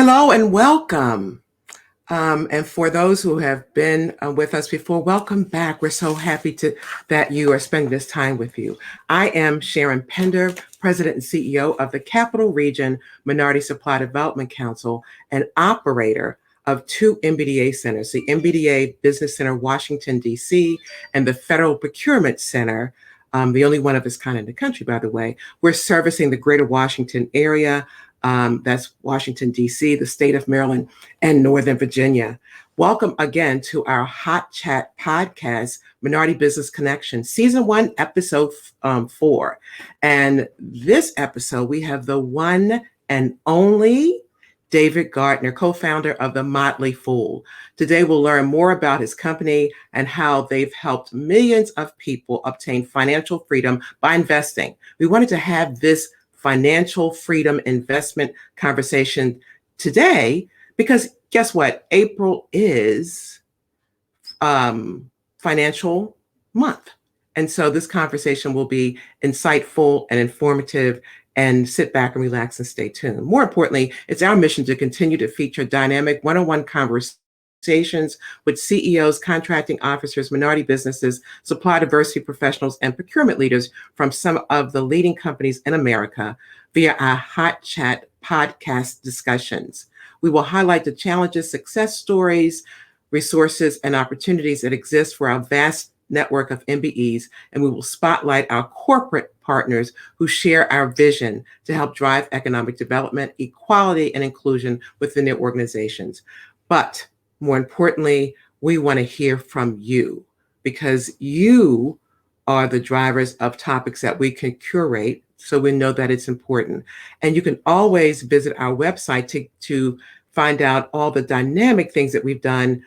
Hello and welcome. And for those who have been with us before, welcome back. We're so happy that you are spending this time with you. I am Sharon Pender, President and CEO of the Capital Region Minority Supply Development Council and operator of two MBDA centers, the MBDA Business Center, Washington, D.C., and the Federal Procurement Center, the only one of its kind in the country, by the way. We're servicing the greater Washington area. That's Washington, D.C., the state of Maryland, and Northern Virginia. Welcome again to our HotChat podcast, Minority Business Connection, Season 1, Episode 4. And this episode, we have the one and only David Gardner, co-founder of the Motley Fool. Today, we'll learn more about his company and how they've helped millions of people obtain financial freedom by investing. We wanted to have this financial freedom investment conversation today because guess what? April is financial month. And so this conversation will be insightful and informative, and sit back and relax and stay tuned. More importantly, it's our mission to continue to feature dynamic one-on-one conversations with CEOs, contracting officers, minority businesses, supply diversity professionals, and procurement leaders from some of the leading companies in America via our HotChat podcast discussions. We will highlight the challenges, success stories, resources, and opportunities that exist for our vast network of MBEs, and we will spotlight our corporate partners who share our vision to help drive economic development, equality, and inclusion within their organizations. But more importantly, we want to hear from you because you are the drivers of topics that we can curate, so we know that it's important. And you can always visit our website to find out all the dynamic things that we've done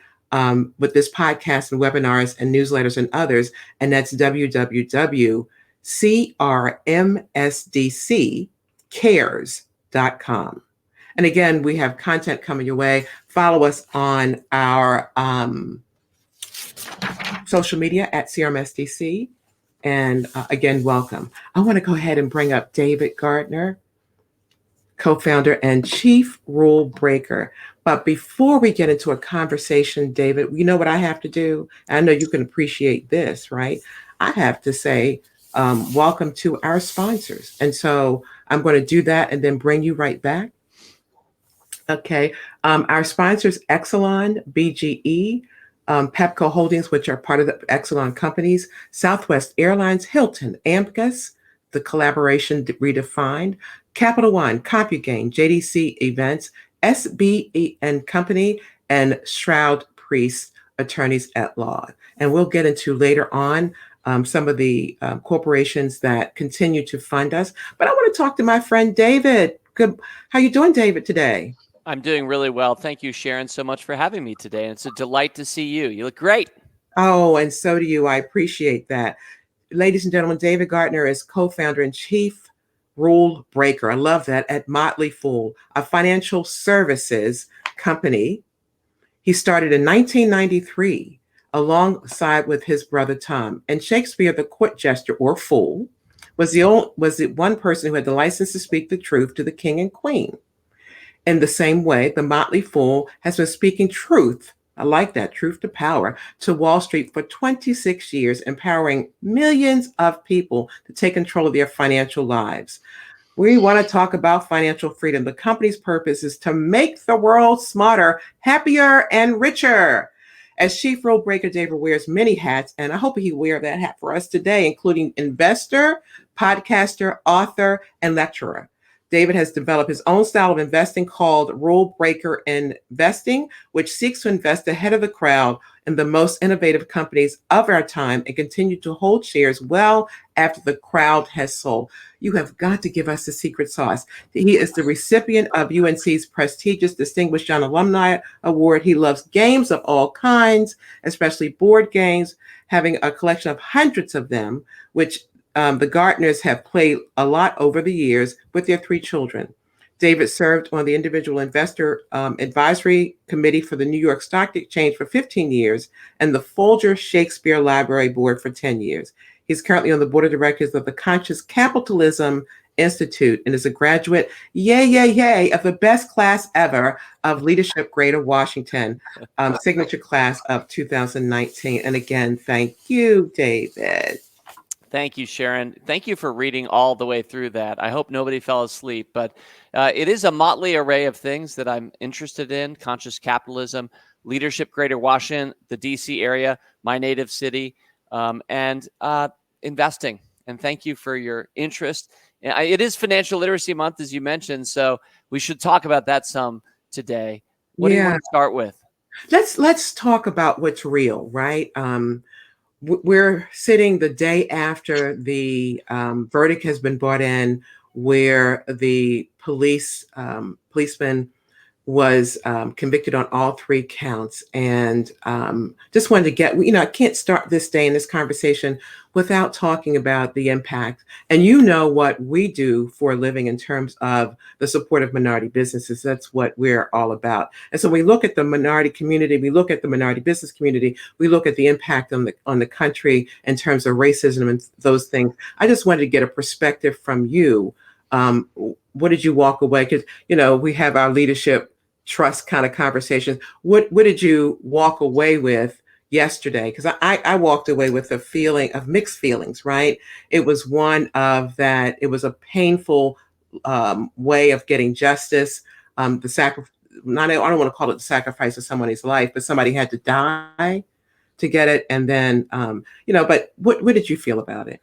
with this podcast and webinars and newsletters and others. And that's www.crmsdccares.com. And again, we have content coming your way. Follow us on our social media at CRMSDC. And again, welcome. I want to go ahead and bring up David Gardner, co-founder and chief rule breaker. But before we get into a conversation, David, you know what I have to do? I know you can appreciate this, right? I have to say, welcome to our sponsors. And so I'm going to do that and then bring you right back. Okay. Our sponsors, Exelon, BGE, Pepco Holdings, which are part of the Exelon companies, Southwest Airlines, Hilton, Amicus, the Collaboration Redefined, Capital One, CompuGain, JDC Events, SBE and Company, and Shroud Priest Attorneys at Law. And we'll get into later on some of the corporations that continue to fund us. But I want to talk to my friend David. Good. How you doing, David, today? I'm doing really well. Thank you, Sharon, so much for having me today. And it's a delight to see you. You look great. Oh, and so do you. I appreciate that. Ladies and gentlemen, David Gardner is co-founder and chief rule breaker. I love that, at Motley Fool, a financial services company. He started in 1993 alongside with his brother Tom. And Shakespeare, the court jester or fool, was the one person who had the license to speak the truth to the king and queen. In the same way, the Motley Fool has been speaking truth, I like that, truth to power, to Wall Street for 26 years, empowering millions of people to take control of their financial lives. We want to talk about financial freedom. The company's purpose is to make the world smarter, happier, and richer. As chief rule breaker, David wears many hats, and I hope he wear that hat for us today, including investor, podcaster, author, and lecturer. David has developed his own style of investing called Rule Breaker Investing, which seeks to invest ahead of the crowd in the most innovative companies of our time and continue to hold shares well after the crowd has sold. You have got to give us the secret sauce. He is the recipient of UNC's prestigious Distinguished Young Alumni Award. He loves games of all kinds, especially board games, having a collection of hundreds of them, which the Gardners have played a lot over the years with their 3 children. David served on the Individual Investor Advisory Committee for the New York Stock Exchange for 15 years and the Folger Shakespeare Library Board for 10 years. He's currently on the board of directors of the Conscious Capitalism Institute and is a graduate, yay, yay, yay, of the best class ever of Leadership Greater Washington, signature class of 2019. And again, thank you, David. Thank you, Sharon. Thank you for reading all the way through that. I hope nobody fell asleep, but it is a motley array of things that I'm interested in: conscious capitalism, leadership, Greater Washington, the DC area, my native city, and investing. And thank you for your interest. It is Financial Literacy Month, as you mentioned, so we should talk about that some today. What do you want Yeah, to start with? let's talk about what's real, right? We're sitting the day after the verdict has been brought in, where the policeman was convicted on all three counts. And just wanted to get, I can't start this day in this conversation without talking about the impact. And what we do for a living in terms of the support of minority businesses. That's what we're all about. And so we look at the minority community, we look at the minority business community, we look at the impact on the country in terms of racism and those things. I just wanted to get a perspective from you. What did you walk away? Because we have our leadership trust kind of conversations. What did you walk away with yesterday? Because I walked away with a feeling of mixed feelings, right? It was one of that, it was a painful way of getting justice. The sacrifice, not, I don't want to call it the sacrifice of somebody's life, but somebody had to die to get it. And then, but what did you feel about it?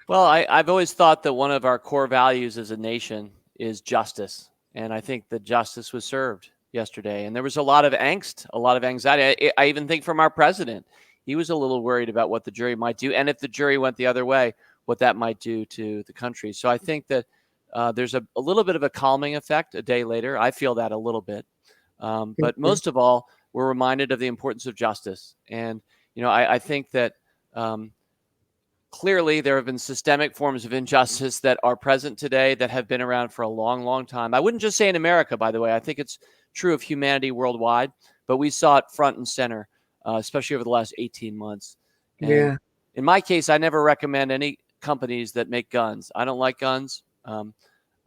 Well, I've always thought that one of our core values as a nation is justice. And I think that justice was served yesterday. And there was a lot of angst, a lot of anxiety. I even think from our president, he was a little worried about what the jury might do. And if the jury went the other way, what that might do to the country. So I think that there's a little bit of a calming effect a day later. I feel that a little bit. But most of all, we're reminded of the importance of justice. And, I think that clearly there have been systemic forms of injustice that are present today that have been around for a long, long time. I wouldn't just say in America, by the way. I think it's true of humanity worldwide, but we saw it front and center, especially over the last 18 months. And Yeah. in my case, I never recommend any companies that make guns. I don't like guns. And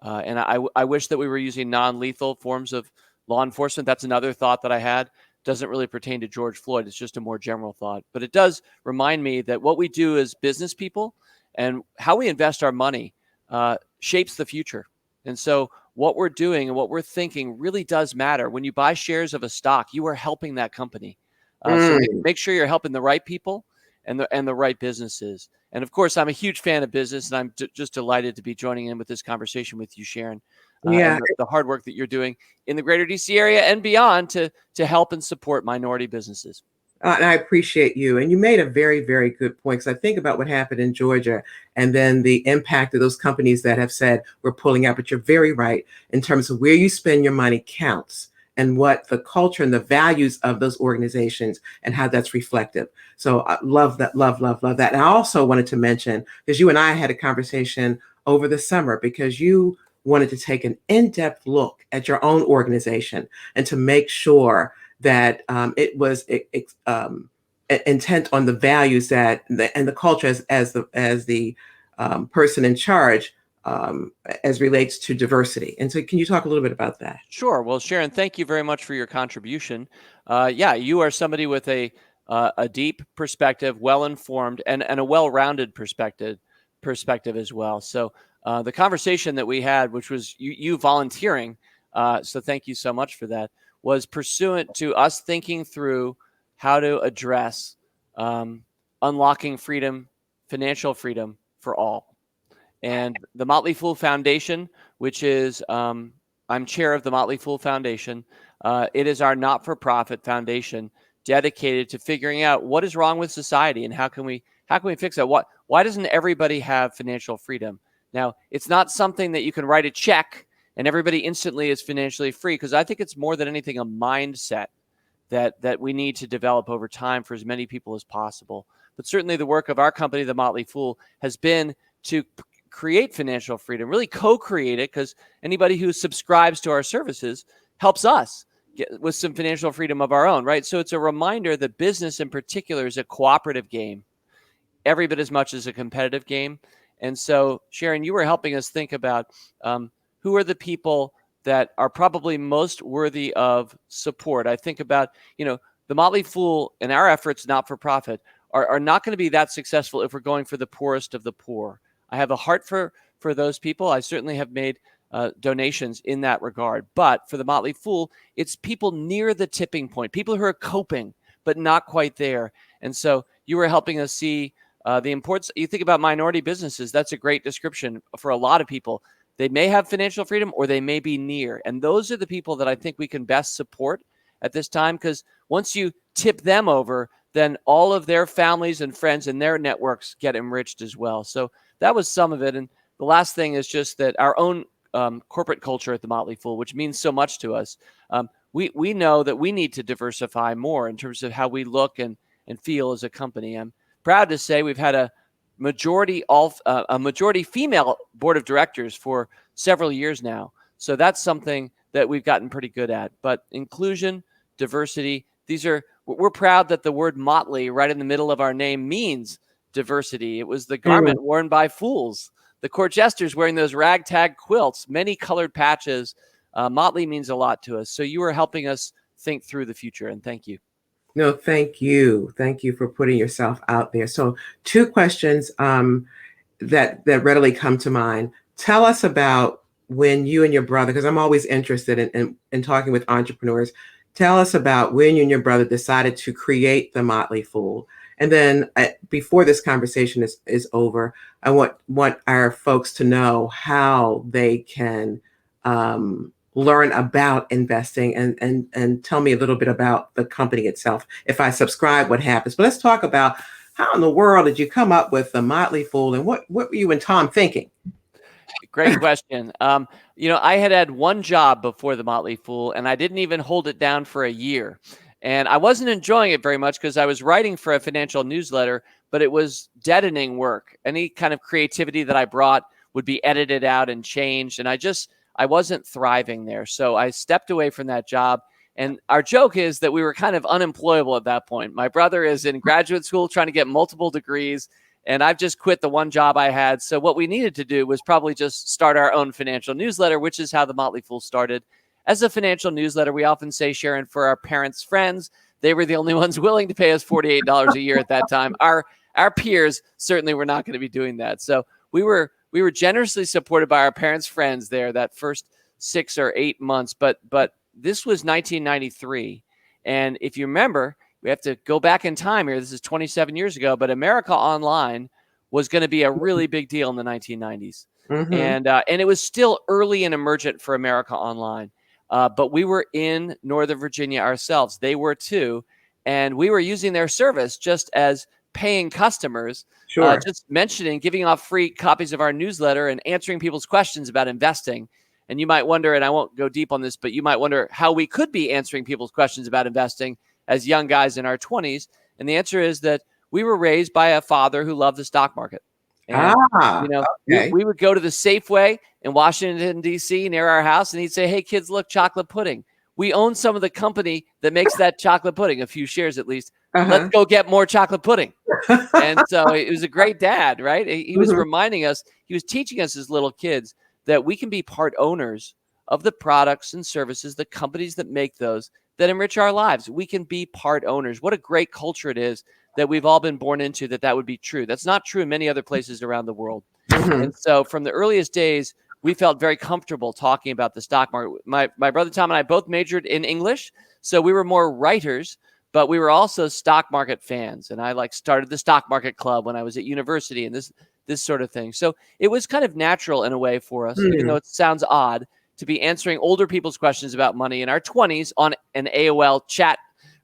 I wish that we were using non-lethal forms of law enforcement. That's another thought that I had. Doesn't really pertain to George Floyd. It's just a more general thought. But it does remind me that what we do as business people and how we invest our money shapes the future. And so what we're doing and what we're thinking really does matter. When you buy shares of a stock, you are helping that company. So make sure you're helping the right people and the right businesses. And of course, I'm a huge fan of business, and I'm just delighted to be joining in with this conversation with you, Sharon. Yeah. And the hard work that you're doing in the greater DC area and beyond to help and support minority businesses. And I appreciate you. And you made a very, very good point. Because I think about what happened in Georgia and then the impact of those companies that have said we're pulling out. But you're very right in terms of where you spend your money counts and what the culture and the values of those organizations and how that's reflective. So I love that, love that. And I also wanted to mention, because you and I had a conversation over the summer, because you wanted to take an in-depth look at your own organization and to make sure that it was intent on the values that and the culture as the person in charge as relates to diversity. And so, can you talk a little bit about that? Sure. Well, Sharon, thank you very much for your contribution. You are somebody with a deep perspective, well-informed, and a well-rounded perspective as well. So the conversation that we had, which was you volunteering, so thank you so much for that, was pursuant to us thinking through how to address unlocking freedom, financial freedom for all. And the Motley Fool Foundation, which is I'm chair of the Motley Fool Foundation. It is our not-for-profit foundation dedicated to figuring out what is wrong with society and how can we fix that. Why doesn't everybody have financial freedom? Now, it's not something that you can write a check and everybody instantly is financially free, because I think it's more than anything a mindset that we need to develop over time for as many people as possible. But certainly the work of our company, the Motley Fool, has been to create financial freedom, really co-create it, because anybody who subscribes to our services helps us get with some financial freedom of our own, right? So it's a reminder that business in particular is a cooperative game, every bit as much as a competitive game. And so, Sharon, you were helping us think about who are the people that are probably most worthy of support. I think about, the Motley Fool and our efforts, not for profit, are not going to be that successful if we're going for the poorest of the poor. I have a heart for those people. I certainly have made donations in that regard. But for the Motley Fool, it's people near the tipping point, people who are coping, but not quite there. And so you were helping us see the importance. You think about minority businesses, that's a great description for a lot of people. They may have financial freedom or they may be near. And those are the people that I think we can best support at this time, because once you tip them over, then all of their families and friends and their networks get enriched as well. So that was some of it. And the last thing is just that our own corporate culture at the Motley Fool, which means so much to us, we know that we need to diversify more in terms of how we look and feel as a company. I'm proud to say we've had a majority female board of directors for several years now. So that's something that we've gotten pretty good at. But inclusion, diversity, we're proud that the word motley right in the middle of our name means diversity. It was the garment worn by fools. The court jesters wearing those ragtag quilts, many colored patches. Motley means a lot to us. So you are helping us think through the future, and thank you. No, thank you. Thank you for putting yourself out there. So 2 questions that readily come to mind. Tell us about when you and your brother, because I'm always interested in talking with entrepreneurs. Tell us about when you and your brother decided to create the Motley Fool. And then before this conversation is over, I want our folks to know how they can learn about investing and tell me a little bit about the company itself. If I subscribe, what happens? But let's talk about how in the world did you come up with the Motley Fool, and what were you and Tom thinking? Great question. I had one job before the Motley Fool, and I didn't even hold it down for a year. And I wasn't enjoying it very much because I was writing for a financial newsletter, but it was deadening work. Any kind of creativity that I brought would be edited out and changed. And I wasn't thriving there. So I stepped away from that job. And our joke is that we were kind of unemployable at that point. My brother is in graduate school trying to get multiple degrees, and I've just quit the one job I had. So what we needed to do was probably just start our own financial newsletter, which is how the Motley Fool started. As a financial newsletter, we often say, Sharon, for our parents' friends, they were the only ones willing to pay us $48 a year at that time. Our peers certainly were not going to be doing that. So we were generously supported by our parents' friends there that first 6 or 8 months. But this was 1993. And if you remember, we have to go back in time here. This is 27 years ago, but America Online was going to be a really big deal in the 1990s. And it was still early and emergent for America Online. But we were in Northern Virginia ourselves. They were too. And we were using their service just as paying customers, Sure. just mentioning, giving off free copies of our newsletter and answering people's questions about investing. And you might wonder, and I won't go deep on this, but you might wonder how we could be answering people's questions about investing as young guys in our 20s. And the answer is that we were raised by a father who loved the stock market. And, okay. we would go to the Safeway in Washington, D.C. near our house, and he'd say, hey, kids, look, chocolate pudding. We own some of the company that makes that chocolate pudding, a few shares at least. Let's go get more chocolate pudding. And so it was a great dad, right? He was reminding us, he was teaching us as little kids that we can be part owners of the products and services, the companies that make those, that enrich our lives. We can be part owners. What a great culture it is that we've all been born into, that would be true. That's not true in many other places around the world. And so from the earliest days, we felt very comfortable talking about the stock market. My brother Tom and I both majored in English, so we were more writers, but we were also stock market fans. And I started the stock market club when I was at university and this sort of thing. So it was kind of natural in a way for us, even though it sounds odd, to be answering older people's questions about money in our 20s on an AOL chat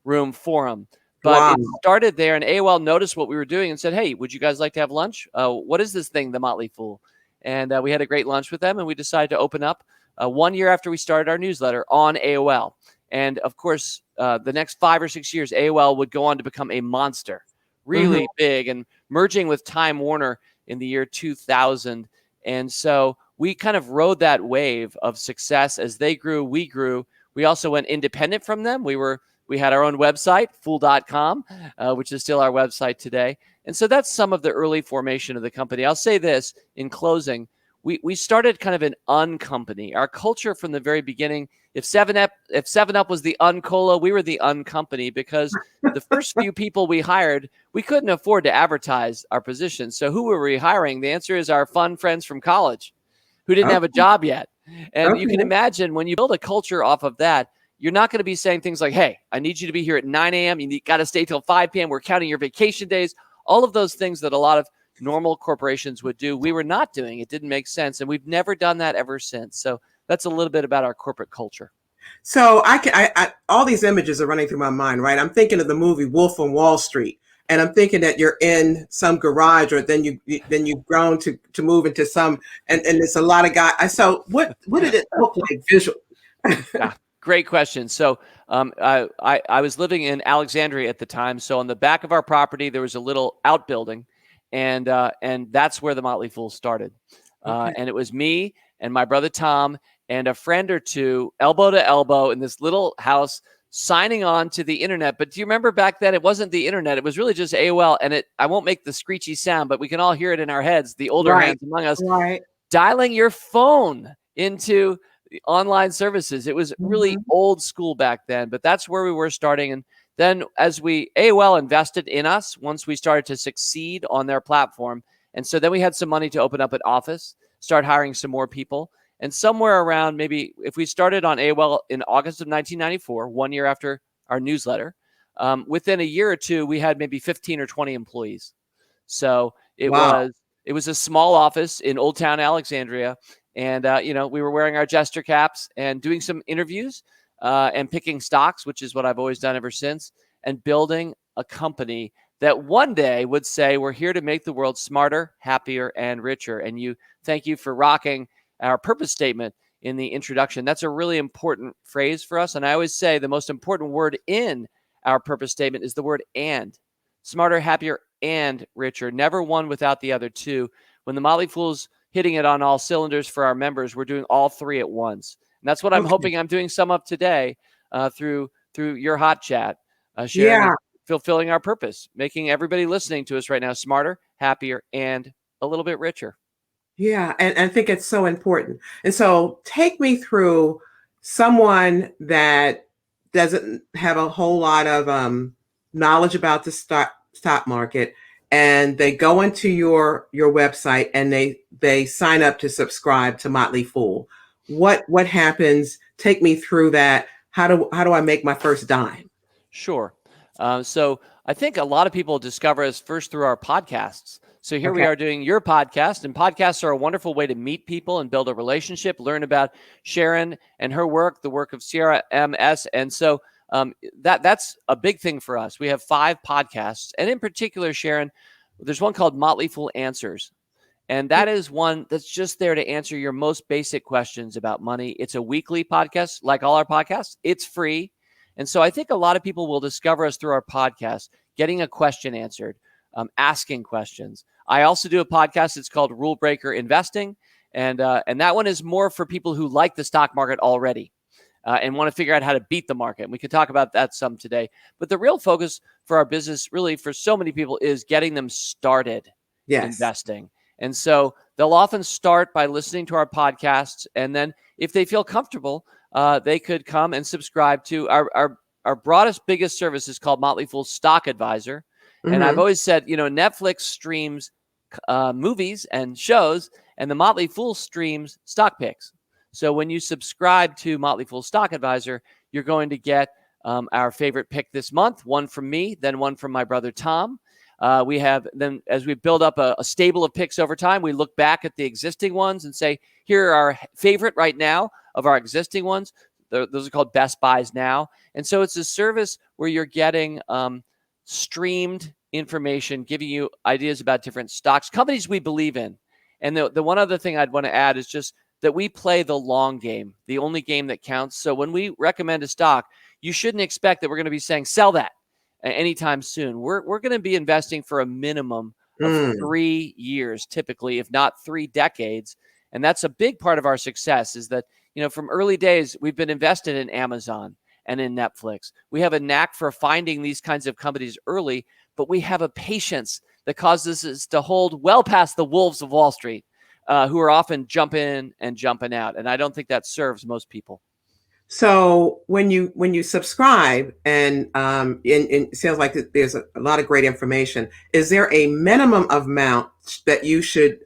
room forum. But it started there, and AOL noticed what we were doing and said, hey, would you guys like to have lunch? What is this thing, the Motley Fool? And we had a great lunch with them, and we decided to open up 1 year after we started our newsletter on AOL. And, of course, the next 5 or 6 years, AOL would go on to become a monster, really big, and merging with Time Warner in the year 2000. And so we kind of rode that wave of success. As they grew, we grew. We also went independent from them. We had our own website, fool.com, which is still our website today. And so that's some of the early formation of the company. I'll say this in closing. We started kind of an uncompany. Our culture from the very beginning, if 7-Up was the uncola, we were the uncompany, because the first few people we hired, we couldn't afford to advertise our positions. So who were we hiring? The answer is our fun friends from college who didn't have a job yet. And you can imagine when you build a culture off of that, you're not going to be saying things like, hey, I need you to be here at 9 a.m. You got to stay till 5 p.m. We're counting your vacation days. All of those things that a lot of normal corporations would do, we were not doing. It didn't make sense. And we've never done that ever since. So that's a little bit about our corporate culture. So all these images are running through my mind, right? I'm thinking of the movie Wolf on Wall Street, and I'm thinking that you're in some garage, or then you've grown to move into some, and it's a lot of guys. So what did it look like visual? Yeah, great question. So I was living in Alexandria at the time. So on the back of our property, there was a little outbuilding, and that's where the Motley Fool started. And it was me and my brother Tom and a friend or two, elbow to elbow, in this little house, signing on to the internet. But do you remember back then, it wasn't the internet. It was really just AOL. And I won't make the screechy sound, but we can all hear it in our heads, the older hands among us, dialing your phone into online services. It was really old school back then, but that's where we were starting. And then as AOL invested in us once we started to succeed on their platform. And so then we had some money to open up an office, start hiring some more people. And somewhere around, maybe if we started on AOL in August of 1994, 1 year after our newsletter, within a year or two, we had maybe 15 or 20 employees. So it was a small office in Old Town Alexandria. And, we were wearing our jester caps and doing some interviews and picking stocks, which is what I've always done ever since, and building a company that one day would say, we're here to make the world smarter, happier, and richer. And thank you for rocking our purpose statement in the introduction. That's a really important phrase for us. And I always say the most important word in our purpose statement is the word and. Smarter, happier, and richer. Never one without the other two. When the Motley Fool's hitting it on all cylinders for our members, we're doing all three at once. And that's what I'm hoping I'm doing some of today through your HotChat, sharing and fulfilling our purpose, making everybody listening to us right now smarter, happier, and a little bit richer. Yeah, and I think it's so important. And so take me through someone that doesn't have a whole lot of knowledge about the stock market, and they go into your website and they sign up to subscribe to Motley Fool. What happens? Take me through that. How do I make my first dime? Sure. So I think a lot of people discover us first through our podcasts. So here we are doing your podcast, and podcasts are a wonderful way to meet people and build a relationship, learn about Sharon and her work, the work of Sierra MS. And so that's a big thing for us. We have 5 podcasts, and in particular, Sharon, there's one called Motley Fool Answers. And that is one that's just there to answer your most basic questions about money. It's a weekly podcast, like all our podcasts. It's free. And so I think a lot of people will discover us through our podcast, getting a question answered, asking questions. I also do a podcast. It's called Rule Breaker Investing. And that one is more for people who like the stock market already and want to figure out how to beat the market. And we could talk about that some today. But the real focus for our business, really for so many people, is getting them started investing. And so they'll often start by listening to our podcasts. And then if they feel comfortable, they could come and subscribe to our broadest, biggest service is called Motley Fool Stock Advisor. And I've always said, Netflix streams movies and shows, and the Motley Fool streams stock picks. So when you subscribe to Motley Fool Stock Advisor, you're going to get our favorite pick this month, one from me, then one from my brother Tom. We have then, as we build up a stable of picks over time, we look back at the existing ones and say, here are our favorite right now of our existing ones. Those are called Best Buys now. And so it's a service where you're getting streamed information, giving you ideas about different stocks, companies we believe in. And the one other thing I'd want to add is just that we play the long game, the only game that counts. So when we recommend a stock, you shouldn't expect that we're going to be saying, sell that anytime soon. We're going to be investing for a minimum of 3 years, typically, if not 3 decades. And that's a big part of our success is that, from early days, we've been invested in Amazon and in Netflix. We have a knack for finding these kinds of companies early, but we have a patience that causes us to hold well past the wolves of Wall Street, who are often jumping and jumping out. And I don't think that serves most people. So when you subscribe and it sounds like there's a lot of great information. Is there a minimum amount that you should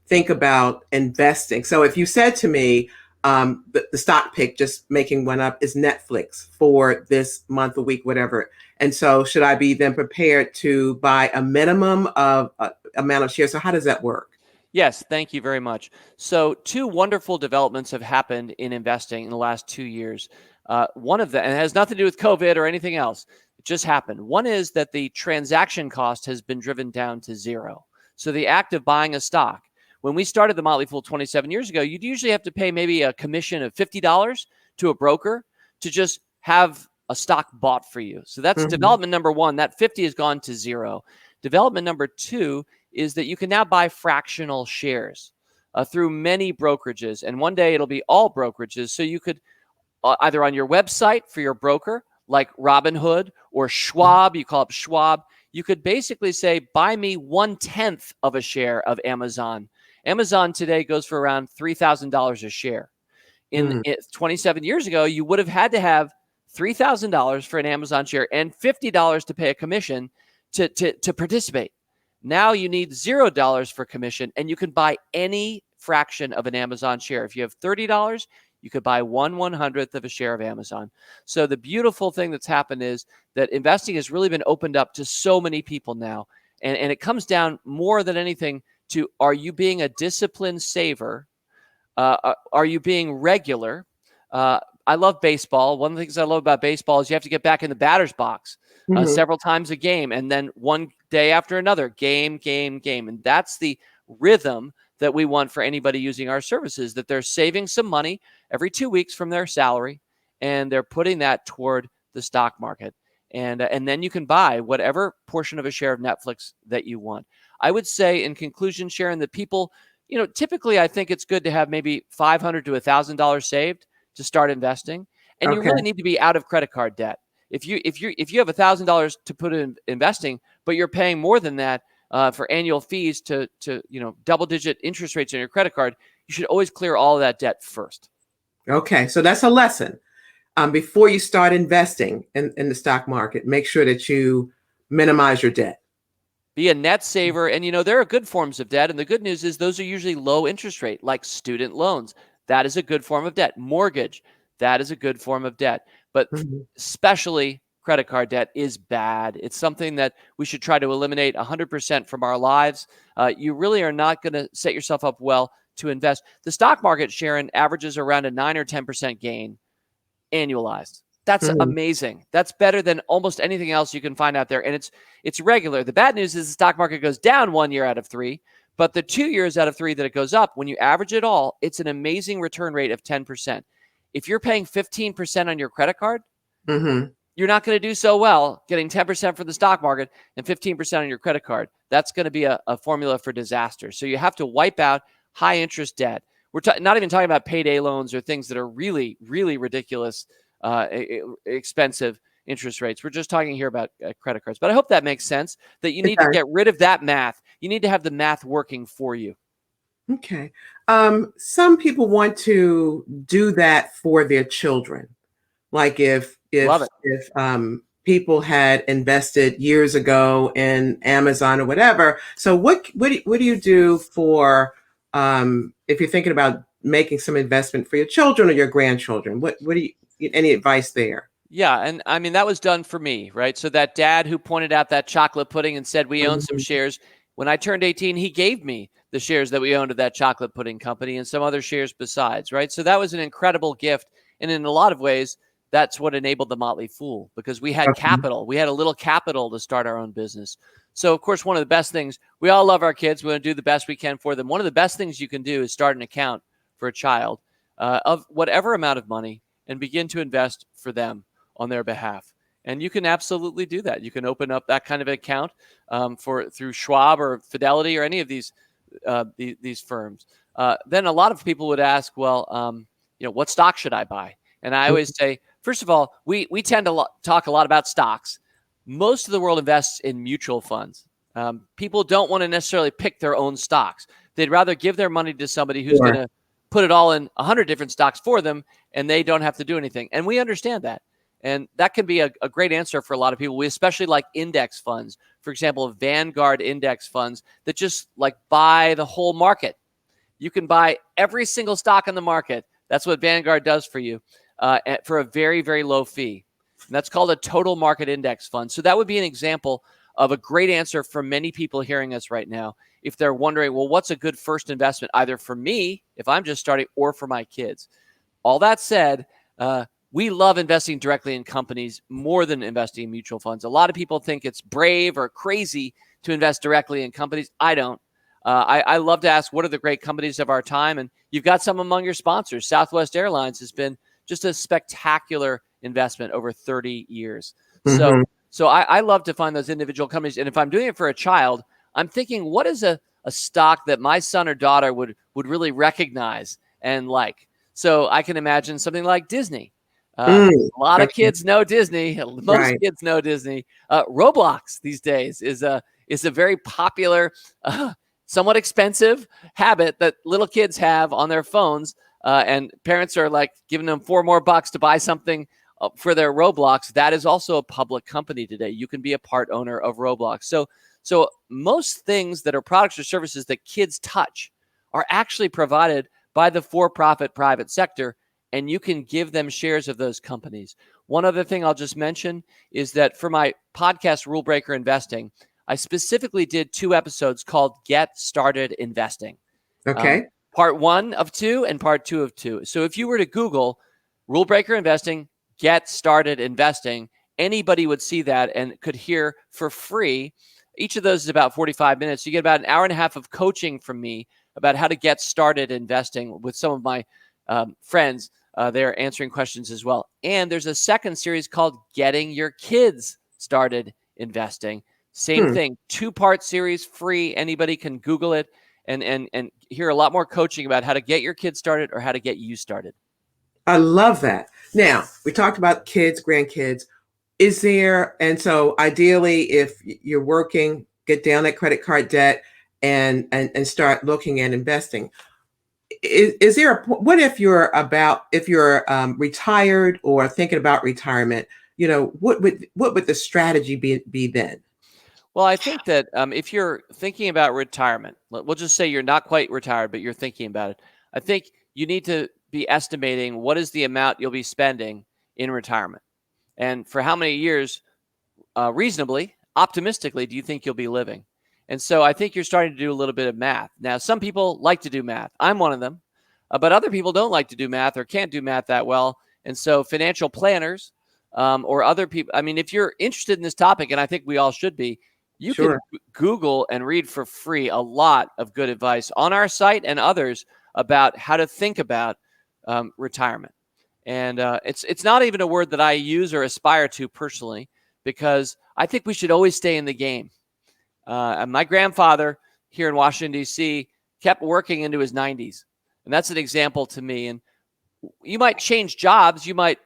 think about investing? So if you said to me, the stock pick, just making one up, is Netflix for this month, a week, whatever. And so should I be then prepared to buy a minimum of amount of shares? So how does that work? Yes, thank you very much. So, two wonderful developments have happened in investing in the last 2 years. One of them, and it has nothing to do with COVID or anything else, it just happened. One is that the transaction cost has been driven down to zero. So, the act of buying a stock, when we started the Motley Fool 27 years ago, you'd usually have to pay maybe a commission of $50 to a broker to just have a stock bought for you. So, that's development number one. That 50 has gone to zero. Development number two is that you can now buy fractional shares through many brokerages. And one day it'll be all brokerages. So you could either on your website for your broker, like Robinhood or Schwab, you call up Schwab, you could basically say, buy me 1/10 of a share of Amazon. Amazon today goes for around $3,000 a share. In 27 years ago, you would have had to have $3,000 for an Amazon share and $50 to pay a commission to participate. Now you need $0 for commission, and you can buy any fraction of an Amazon share. If you have $30, you could buy 1/100th of a share of Amazon. So the beautiful thing that's happened is that investing has really been opened up to so many people now. And it comes down more than anything to, are you being a disciplined saver? Are you being regular? I love baseball. One of the things I love about baseball is you have to get back in the batter's box several times a game, and then one day after another, game. And that's the rhythm that we want for anybody using our services, that they're saving some money every 2 weeks from their salary, and they're putting that toward the stock market. And then you can buy whatever portion of a share of Netflix that you want. I would say in conclusion, Sharon, that people, typically I think it's good to have maybe $500 to $1,000 saved to start investing. And you really need to be out of credit card debt. If you have $1,000 to put in investing, but you're paying more than that for annual fees to double-digit interest rates on your credit card, you should always clear all of that debt first. Okay, so that's a lesson. Before you start investing in the stock market, make sure that you minimize your debt. Be a net saver. And, there are good forms of debt. And the good news is those are usually low interest rate, like student loans. That is a good form of debt. Mortgage, that is a good form of debt. But especially credit card debt is bad. It's something that we should try to eliminate 100% from our lives. You really are not going to set yourself up well to invest. The stock market, Sharon, averages around a 9 or 10% gain annualized. That's amazing. That's better than almost anything else you can find out there. And it's regular. The bad news is the stock market goes down 1 year out of 3. But the 2 years out of 3 that it goes up, when you average it all, it's an amazing return rate of 10%. If you're paying 15% on your credit card, you're not going to do so well getting 10% for the stock market and 15% on your credit card. That's going to be a formula for disaster. So you have to wipe out high interest debt. We're not even talking about payday loans or things that are really, really ridiculous, expensive interest rates. We're just talking here about credit cards. But I hope that makes sense, that you need to get rid of that math. You need to have the math working for you. Okay. Some people want to do that for their children. Like if people had invested years ago in Amazon or whatever. So what do you do for if you're thinking about making some investment for your children or your grandchildren? What do you, any advice there? Yeah, and I mean, that was done for me, right? So that dad who pointed out that chocolate pudding and said we own some shares, when I turned 18, he gave me the shares that we owned of that chocolate pudding company and some other shares besides, right? So that was an incredible gift. And in a lot of ways, that's what enabled the Motley Fool, because we had capital. We had a little capital to start our own business. So, of course, one of the best things, we all love our kids. We want to do the best we can for them. One of the best things you can do is start an account for a child of whatever amount of money and begin to invest for them on their behalf. And you can absolutely do that. You can open up that kind of account through Schwab or Fidelity or any of these firms. Then a lot of people would ask, well, what stock should I buy? And I always say, first of all, we tend to talk a lot about stocks. Most of the world invests in mutual funds. People don't want to necessarily pick their own stocks. They'd rather give their money to somebody who's Sure. going to put it all in 100 different stocks for them, and they don't have to do anything. And we understand that. And that can be a great answer for a lot of people. We especially like index funds. For example, Vanguard index funds that just like buy the whole market. You can buy every single stock in the market. That's what Vanguard does for you for a very, very low fee. And that's called a total market index fund. So that would be an example of a great answer for many people hearing us right now. If they're wondering, well, what's a good first investment, either for me, if I'm just starting, or for my kids? All that said, we love investing directly in companies more than investing in mutual funds. A lot of people think it's brave or crazy to invest directly in companies. I don't. I love to ask, what are the great companies of our time? And you've got some among your sponsors. Southwest Airlines has been just a spectacular investment over 30 years. Mm-hmm. So I love to find those individual companies. And if I'm doing it for a child, I'm thinking, what is a stock that my son or daughter would really recognize and like? So I can imagine something like Disney. A lot of kids know Disney. Most kids know Disney. Roblox these days is a very popular, somewhat expensive habit that little kids have on their phones, and parents are like giving them $4 more to buy something for their Roblox. That is also a public company today. You can be a part owner of Roblox. So most things that are products or services that kids touch are actually provided by the for-profit private sector, and you can give them shares of those companies. One other thing I'll just mention is that for my podcast, Rule Breaker Investing, I specifically did 2 episodes called Get Started Investing. Okay. Part 1 of 2 and part 2 of 2. So if you were to Google Rule Breaker Investing, Get Started Investing, anybody would see that and could hear for free. Each of those is about 45 minutes. You get about an hour and a half of coaching from me about how to get started investing with some of my friends. They're answering questions as well. And there's a second series called Getting Your Kids Started Investing. Same thing, 2-part series, free. Anybody can Google it and hear a lot more coaching about how to get your kids started or how to get you started. I love that. Now, we talked about kids, grandkids. Is there, and so ideally, if you're working, get down that credit card debt and start looking at investing. Is there what if you're retired or thinking about retirement? What would the strategy be then? Well, I think that if you're thinking about retirement, we'll just say you're not quite retired, but you're thinking about it. I think you need to be estimating what is the amount you'll be spending in retirement, and for how many years, reasonably, optimistically, do you think you'll be living? And so I think you're starting to do a little bit of math. Now, some people like to do math. I'm one of them. But other people don't like to do math or can't do math that well. And so financial planners or other people, I mean, if you're interested in this topic, and I think we all should be, you Sure. can Google and read for free a lot of good advice on our site and others about how to think about retirement. And it's not even a word that I use or aspire to personally, because I think we should always stay in the game. And my grandfather here in Washington, D.C., kept working into his 90s. And that's an example to me. And you might change jobs. You might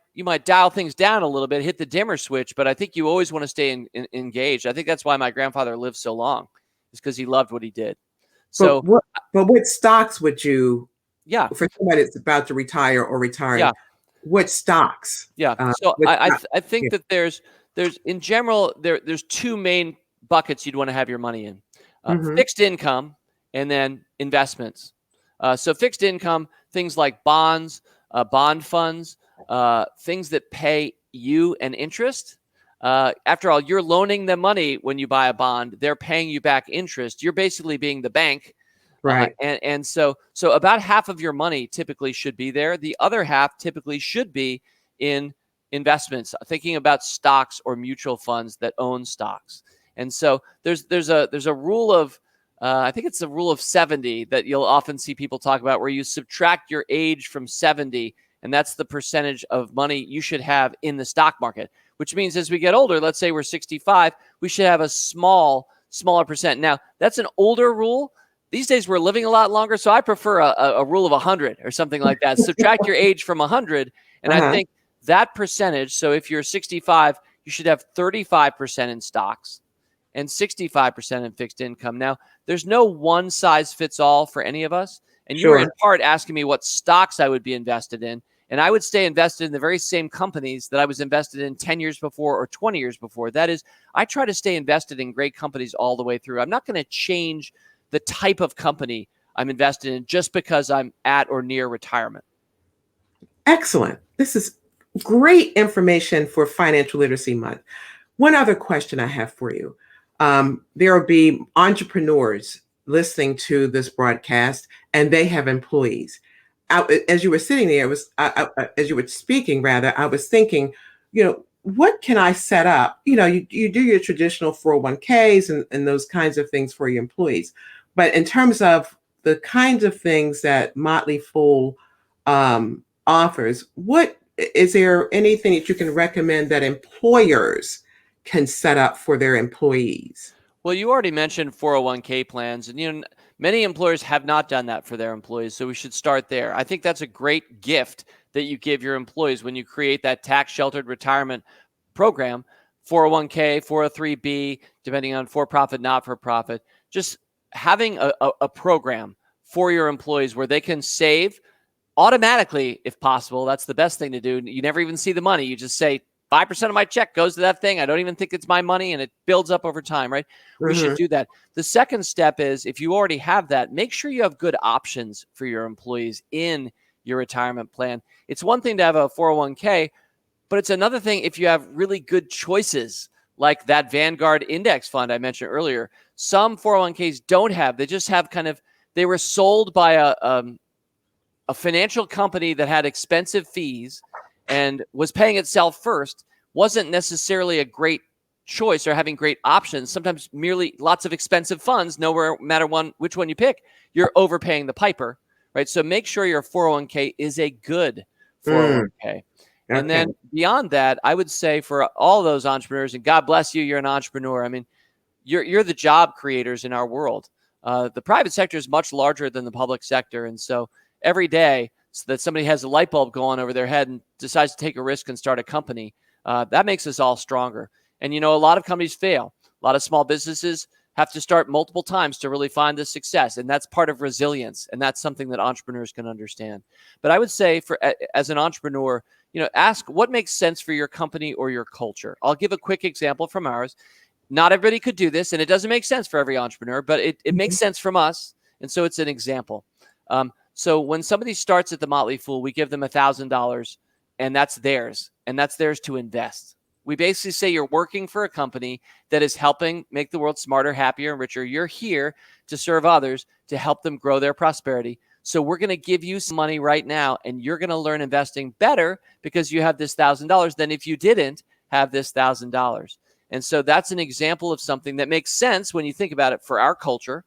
dial things down a little bit, hit the dimmer switch. But I think you always want to stay engaged. I think that's why my grandfather lived so long, is because he loved what he did. So, but what stocks would you, yeah, for somebody that's about to retire or retiring, yeah, what stocks? yeah. So I think that there's in general, there's 2 main buckets you'd want to have your money in. Fixed income and then investments. So fixed income, things like bonds, bond funds, things that pay you an interest. After all, you're loaning them money when you buy a bond. They're paying you back interest. You're basically being the bank. Right. And so about half of your money typically should be there. The other half typically should be in investments, thinking about stocks or mutual funds that own stocks. And so there's a rule of I think it's the rule of 70 that you'll often see people talk about, where you subtract your age from 70, and that's the percentage of money you should have in the stock market, which means as we get older, let's say we're 65, we should have a smaller percent. Now, that's an older rule. These days, we're living a lot longer, so I prefer a rule of 100 or something like that. Subtract your age from 100, and I think that percentage, so if you're 65, you should have 35% in stocks, and 65% in fixed income. Now, there's no one size fits all for any of us. And you were in Sure. part asking me what stocks I would be invested in. And I would stay invested in the very same companies that I was invested in 10 years before or 20 years before. That is, I try to stay invested in great companies all the way through. I'm not going to change the type of company I'm invested in just because I'm at or near retirement. Excellent. This is great information for Financial Literacy Month. One other question I have for you. There will be entrepreneurs listening to this broadcast, and they have employees. As you were sitting there, as you were speaking, rather, I was thinking, what can I set up? You do your traditional 401ks and those kinds of things for your employees. But in terms of the kinds of things that Motley Fool offers, is there anything that you can recommend that employers can set up for their employees? Well, you already mentioned 401k plans, and many employers have not done that for their employees, so we should start there. I think that's a great gift that you give your employees when you create that tax-sheltered retirement program, 401k, 403b, depending on for-profit, not-for-profit. Just having a program for your employees where they can save automatically, if possible. That's the best thing to do. You never even see the money. You just say, 5% of my check goes to that thing. I don't even think it's my money, and it builds up over time, right? We should do that. The second step is, if you already have that, make sure you have good options for your employees in your retirement plan. It's one thing to have a 401k, but it's another thing if you have really good choices, like that Vanguard index fund I mentioned earlier. Some 401ks don't have. They just have they were sold by a financial company that had expensive fees and was paying itself first, wasn't necessarily a great choice or having great options. Sometimes merely lots of expensive funds, no matter which one you pick, you're overpaying the piper, right? So make sure your 401k is a good 401k. Okay. And then beyond that, I would say for all those entrepreneurs, and God bless you, you're an entrepreneur. I mean, you're the job creators in our world. The private sector is much larger than the public sector. And so every day, so that somebody has a light bulb go on over their head and decides to take a risk and start a company, that makes us all stronger. And, a lot of companies fail. A lot of small businesses have to start multiple times to really find the success. And that's part of resilience. And that's something that entrepreneurs can understand. But I would say as an entrepreneur, ask what makes sense for your company or your culture. I'll give a quick example from ours. Not everybody could do this, and it doesn't make sense for every entrepreneur, but it makes sense from us. And so it's an example. So when somebody starts at the Motley Fool, we give them $1,000, and that's theirs to invest. We basically say you're working for a company that is helping make the world smarter, happier, and richer. You're here to serve others, to help them grow their prosperity. So we're going to give you some money right now, and you're going to learn investing better because you have this $1,000 than if you didn't have this $1,000. And so that's an example of something that makes sense when you think about it for our culture.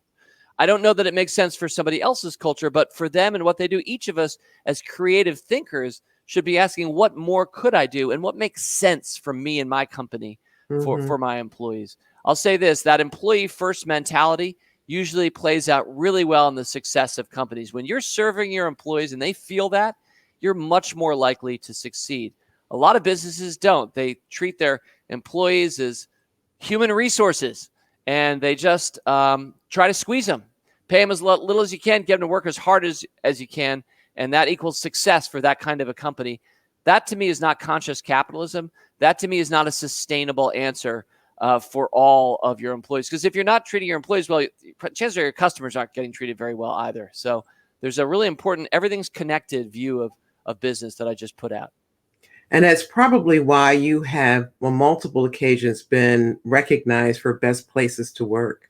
I don't know that it makes sense for somebody else's culture, but for them and what they do, each of us as creative thinkers should be asking, what more could I do? And what makes sense for me and my company for my employees? I'll say this, that employee first mentality usually plays out really well in the success of companies. When you're serving your employees and they feel that, you're much more likely to succeed. A lot of businesses don't. They treat their employees as human resources, and they just try to squeeze them, pay them as little as you can, get them to work as hard as you can, and that equals success for that kind of a company. That, to me, is not conscious capitalism. That, to me, is not a sustainable answer for all of your employees. Because if you're not treating your employees well, chances are your customers aren't getting treated very well either. So there's a really important, everything's connected view of business that I just put out. And that's probably why you have, on multiple occasions, been recognized for best places to work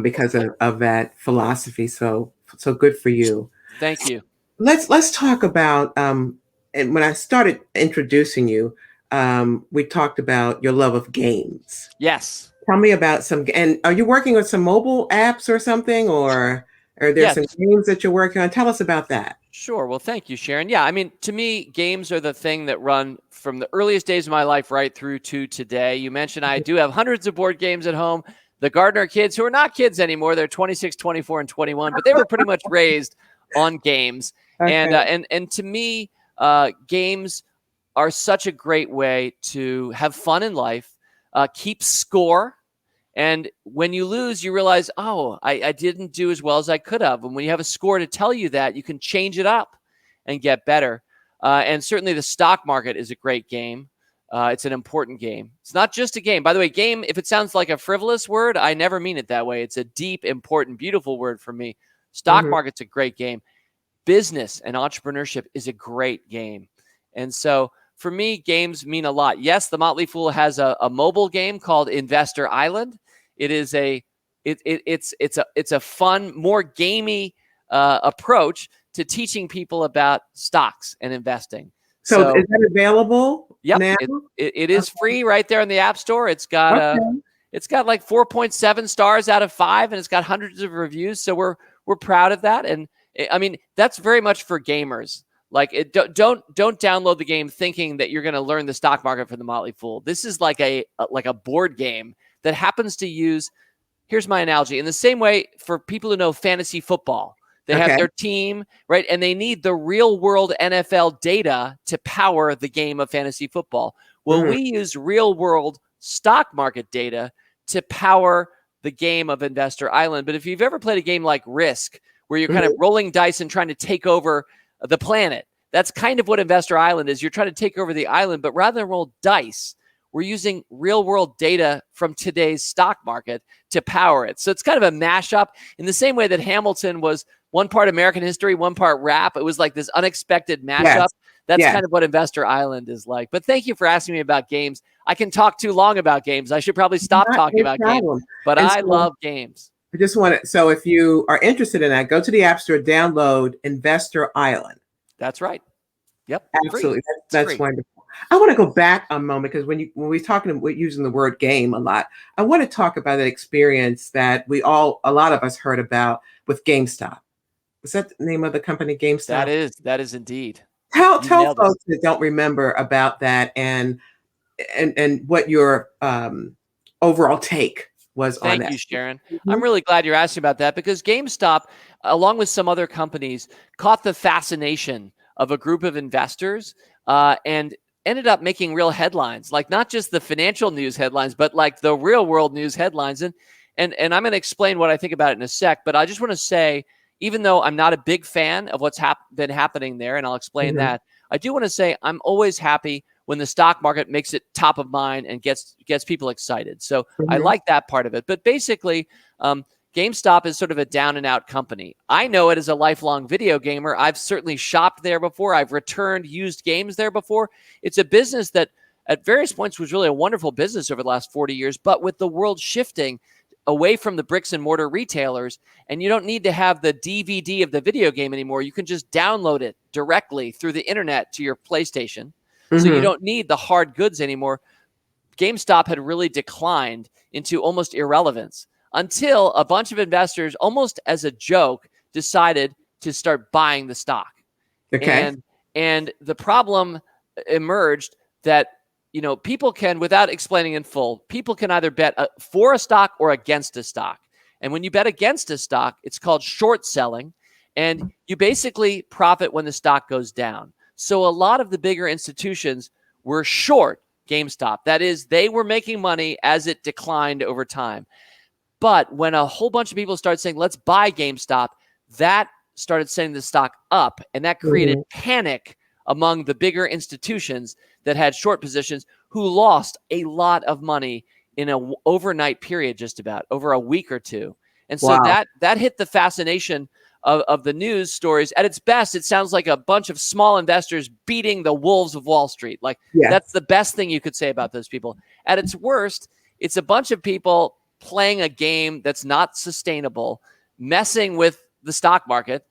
because of that philosophy. So good for you. Thank you. Let's talk about, and when I started introducing you, we talked about your love of games. Yes. Tell me about and are you working on some mobile apps or something, or are there some games that you're working on? Tell us about that. Sure. Well, thank you, Sharon. Yeah, I mean, to me, games are the thing that run from the earliest days of my life right through to today. You mentioned I do have hundreds of board games at home. The Gardner kids, who are not kids anymore, they're 26, 24, and 21, but they were pretty much raised on games. Okay. And to me, games are such a great way to have fun in life, keep score, And when you lose, you realize, oh, I didn't do as well as I could have. And when you have a score to tell you that, you can change it up and get better. And certainly the stock market is a great game. It's an important game. It's not just a game. By the way, game, if it sounds like a frivolous word, I never mean it that way. It's a deep, important, beautiful word for me. Stock market's a great game. Business and entrepreneurship is a great game. And so for me, games mean a lot. Yes, the Motley Fool has a mobile game called Investor Island. It is it's a fun, more gamey approach to teaching people about stocks and investing. So is that available now? It is free right there in the App Store. It's got it's got like 4.7 stars out of 5, and it's got hundreds of reviews. So we're proud of that. And I mean, that's very much for gamers. Like, don't download the game thinking that you're going to learn the stock market from the Motley Fool. This is like a board game that happens to use. Here's my analogy. In the same way, for people who know fantasy football, they have their team, right? And they need the real world NFL data to power the game of fantasy football. Well, we use real world stock market data to power the game of Investor Island. But if you've ever played a game like Risk, where you're kind of rolling dice and trying to take over the planet, that's kind of what Investor Island is. You're trying to take over the island, but rather than roll dice, we're using real world data from today's stock market to power it. So it's kind of a mashup in the same way that Hamilton was one part American history, one part rap. It was like this unexpected mashup. That's kind of what Investor Island is like. But thank you for asking me about games. I can talk too long about games. I should probably stop talking about games, but I love games. I just want to, so if you are interested in that, go to the App Store, download Investor Island. That's right. Yep. Absolutely. That's wonderful. I want to go back a moment, because when we're talking about using the word game a lot, I want to talk about that experience that a lot of us heard about with Gamestop. Is that the name of the company, Gamestop? That is indeed. Tell folks that don't remember about that and what your overall take was on that. Thank you, Sharon. I'm really glad you're asking about that, because GameStop, along with some other companies, caught the fascination of a group of investors and ended up making real headlines, like not just the financial news headlines, but like the real world news headlines. And I'm going to explain what I think about it in a sec, but I just want to say, even though I'm not a big fan of what's been happening there, and I'll explain that, I do want to say I'm always happy when the stock market makes it top of mind and gets people excited. So I like that part of it. But basically, GameStop is sort of a down and out company. I know it as a lifelong video gamer. I've certainly shopped there before. I've returned used games there before. It's a business that at various points was really a wonderful business over the last 40 years. But with the world shifting away from the bricks and mortar retailers, and you don't need to have the DVD of the video game anymore. You can just download it directly through the internet to your PlayStation. So you don't need the hard goods anymore. GameStop had really declined into almost irrelevance until a bunch of investors, almost as a joke, decided to start buying the stock. And the problem emerged that, people can, without explaining in full, people can either bet for a stock or against a stock. And when you bet against a stock, it's called short selling. And you basically profit when the stock goes down. So a lot of the bigger institutions were short GameStop. That is, they were making money as it declined over time. But when a whole bunch of people started saying, let's buy GameStop, that started sending the stock up. And that created panic among the bigger institutions that had short positions, who lost a lot of money in an overnight period, just about over a week or two. And so that hit the fascination of the news stories. At its best, it sounds like a bunch of small investors beating the wolves of Wall Street. That's the best thing you could say about those people. At its worst, it's a bunch of people playing a game that's not sustainable, messing with the stock market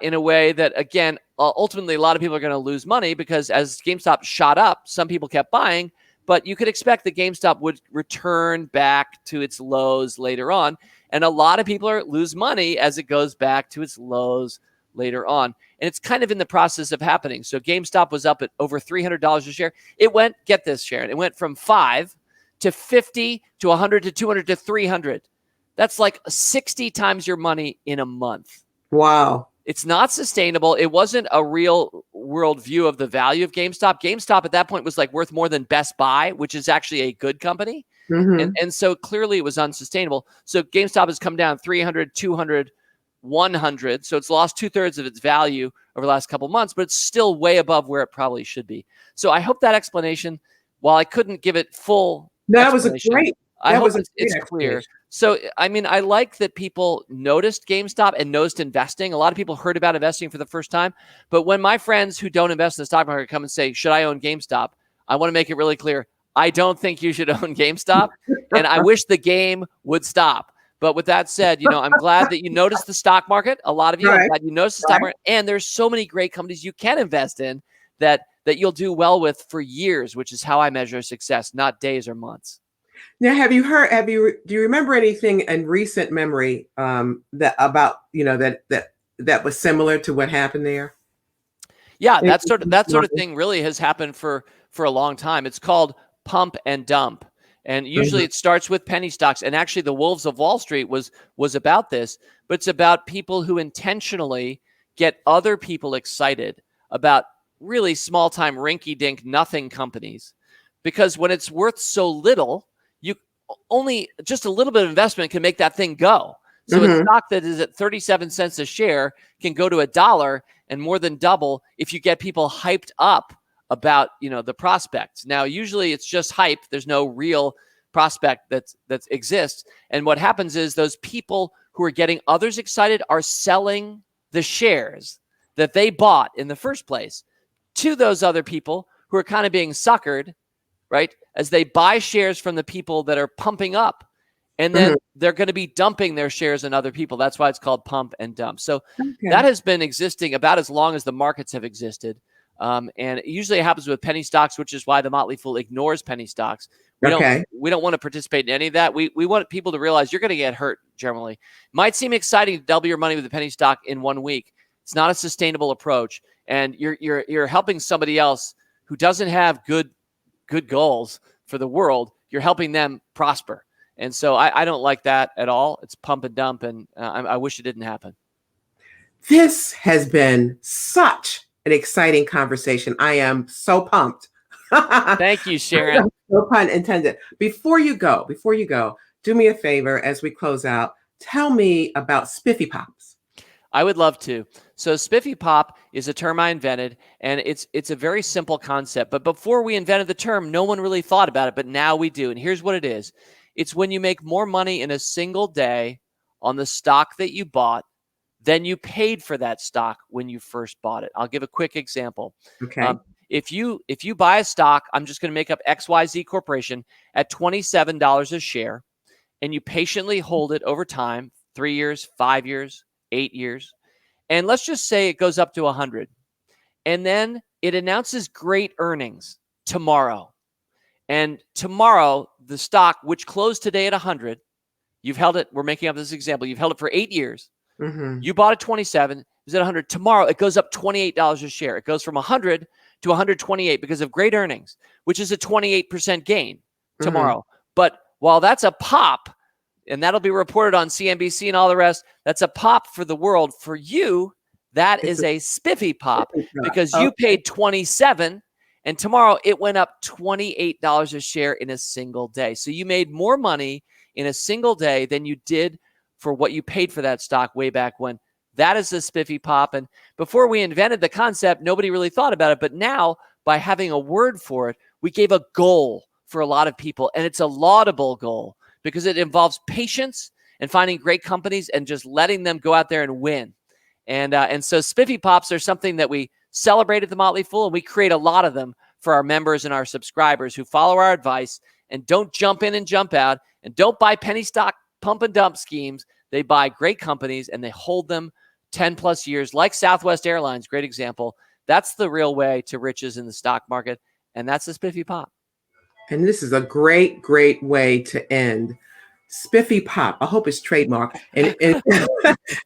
in a way that, again, ultimately a lot of people are going to lose money, because as GameStop shot up, some people kept buying, but you could expect that GameStop would return back to its lows later on. And a lot of people lose money as it goes back to its lows later on. And it's kind of in the process of happening. So GameStop was up at over $300 a share. It went, get this, Sharon, it went from 5 to 50 to 100 to 200 to 300. That's like 60 times your money in a month. Wow. It's not sustainable. It wasn't a real world view of the value of GameStop. GameStop at that point was like worth more than Best Buy, which is actually a good company. And so clearly it was unsustainable. So GameStop has come down 300, 200, 100. So it's lost 2/3 of its value over the last couple of months, but it's still way above where it probably should be. So I hope that explanation, while I couldn't give it full That was a explanation, great. I That hope was a it's great clear. explanation. So, I mean, I like that people noticed GameStop and noticed investing. A lot of people heard about investing for the first time. But when my friends who don't invest in the stock market come and say, should I own GameStop? I want to make it really clear. I don't think you should own GameStop. And I wish the game would stop. But with that said, I'm glad that you noticed the stock market. A lot of you, I'm glad you noticed the stock market. And there's so many great companies you can invest in that you'll do well with for years, which is how I measure success, not days or months. Now, do you remember anything in recent memory that about, that was similar to what happened there? Yeah, that sort of thing really has happened for a long time. It's called pump and dump. And usually it starts with penny stocks. And actually the Wolves of Wall Street was about this, but it's about people who intentionally get other people excited about really small time rinky dink nothing companies. Because when it's worth so little, you only just a little bit of investment can make that thing go. So a stock that is at 37 cents a share can go to $1 and more than double if you get people hyped up about, the prospects. Now, usually it's just hype. There's no real prospect that exists. And what happens is those people who are getting others excited are selling the shares that they bought in the first place to those other people who are kind of being suckered, right? As they buy shares from the people that are pumping up. And then they're going to be dumping their shares in other people. That's why it's called pump and dump. So that has been existing about as long as the markets have existed. And it usually happens with penny stocks, which is why the Motley Fool ignores penny stocks. We don't want to participate in any of that. We want people to realize you're going to get hurt generally. Might seem exciting to double your money with a penny stock in 1 week. It's not a sustainable approach. And you're helping somebody else who doesn't have good goals for the world. You're helping them prosper. And so I don't like that at all. It's pump and dump, and I wish it didn't happen. This has been such an exciting conversation. I am so pumped. Thank you, Sharon. No pun intended. Before you go, do me a favor as we close out. Tell me about Spiffy Pops. I would love to. So Spiffy Pop is a term I invented, and it's a very simple concept. But before we invented the term, no one really thought about it, but now we do. And here's what it is. It's when you make more money in a single day on the stock that you bought than you paid for that stock when you first bought it. I'll give a quick example. Okay. If you buy a stock, I'm just going to make up XYZ Corporation at $27 a share, and you patiently hold it over time, 3 years, 5 years, 8 years, and let's just say it goes up to 100, and then it announces great earnings tomorrow. And tomorrow, the stock, which closed today at 100, you've held it. We're making up this example. You've held it for 8 years. You bought at 27. It was at 100. Tomorrow, it goes up $28 a share. It goes from 100 to 128 because of great earnings, which is a 28% gain tomorrow. But while that's a pop, and that'll be reported on CNBC and all the rest, that's a pop for the world. For you, that is a spiffy pop because you paid 27. And tomorrow it went up $28 a share in a single day. So you made more money in a single day than you did for what you paid for that stock way back when. That is a spiffy pop. And before we invented the concept, nobody really thought about it. But now, by having a word for it, we gave a goal for a lot of people. And it's a laudable goal because it involves patience and finding great companies and just letting them go out there and win. And so spiffy pops are something that we celebrate at the Motley Fool, and we create a lot of them for our members and our subscribers who follow our advice and don't jump in and jump out and don't buy penny stock pump and dump schemes. They buy great companies and they hold them 10 plus years, like Southwest Airlines, great example. That's the real way to riches in the stock market, and that's the spiffy pop. And this is a great, great way to end. Spiffy Pop. I hope it's trademark, and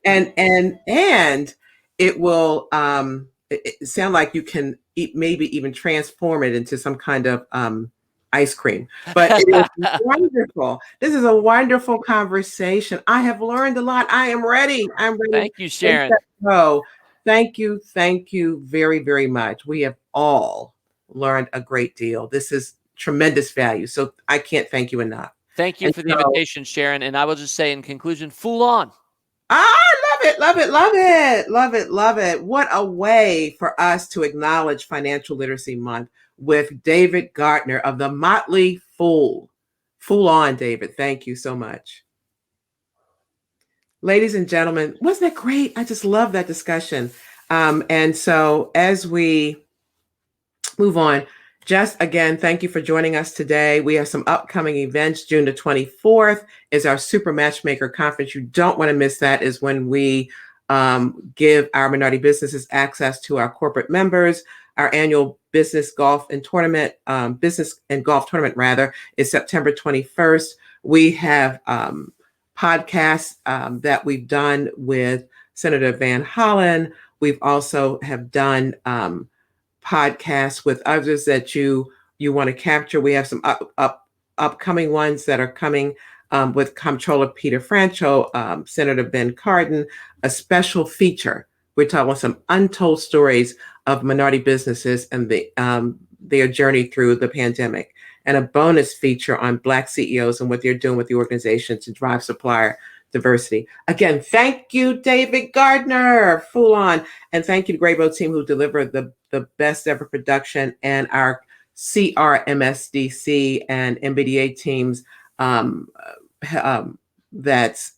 and it will it sound like you can maybe even transform it into some kind of ice cream. But it is wonderful. This is a wonderful conversation. I have learned a lot. I am ready. I'm ready. Thank you, Sharon. Thank you very, very much. We have all learned a great deal. This is tremendous value. So I can't thank you enough. Thank you And for the so, invitation, Sharon. And I will just say in conclusion, fool on. I love it, love it, love it, love it, love it. What a way for us to acknowledge Financial Literacy Month with David Gardner of the Motley Fool. Fool on, David. Thank you so much. Ladies and gentlemen, wasn't that great? I just love that discussion. And so as we move on, just again, thank you for joining us today. We have some upcoming events. June the 24th is our Super Matchmaker Conference. You don't want to miss that, is when we give our minority businesses access to our corporate members. Our annual business golf and tournament, business and golf tournament rather, is September 21st. We have podcasts that we've done with Senator Van Hollen. We've also have done podcasts with others that you want to capture. We have some upcoming ones that are coming with Comptroller Peter Francho, Senator Ben Cardin, a special feature. We're talking about some untold stories of minority businesses and their journey through the pandemic, and a bonus feature on Black CEOs and what they're doing with the organization to drive supplier diversity. Again, thank you, David Gardner, Fool on, and thank you to Graybo team who delivered the best ever production, and our CRMSDC and MBDA teams that's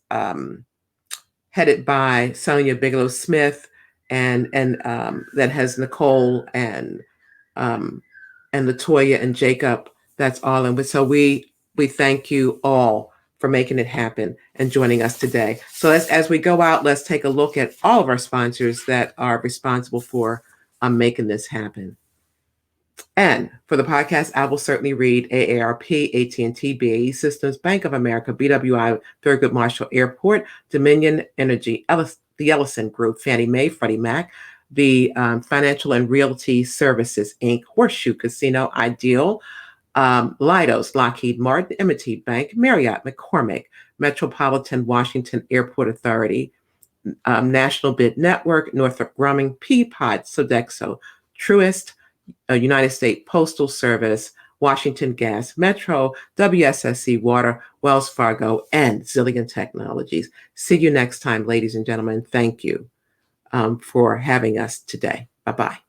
headed by Sonia Bigelow Smith, and that has Nicole and Latoya and Jacob. That's all. And so we thank you all for making it happen and joining us today. So as we go out, let's take a look at all of our sponsors that are responsible for making this happen. And for the podcast, I will certainly read AARP, AT&T, BAE Systems, Bank of America, BWI, Thurgood Marshall Airport, Dominion Energy, the Ellison Group, Fannie Mae, Freddie Mac, the Financial and Realty Services, Inc., Horseshoe Casino, Ideal, Leidos, Lockheed Martin, M&T Bank, Marriott, McCormick, Metropolitan Washington Airport Authority, National Bid Network, Northrop Grumman, Peapod, Sodexo, Truist, United States Postal Service, Washington Gas, Metro, WSSC Water, Wells Fargo, and Zillion Technologies. See you next time, ladies and gentlemen. Thank you for having us today. Bye-bye.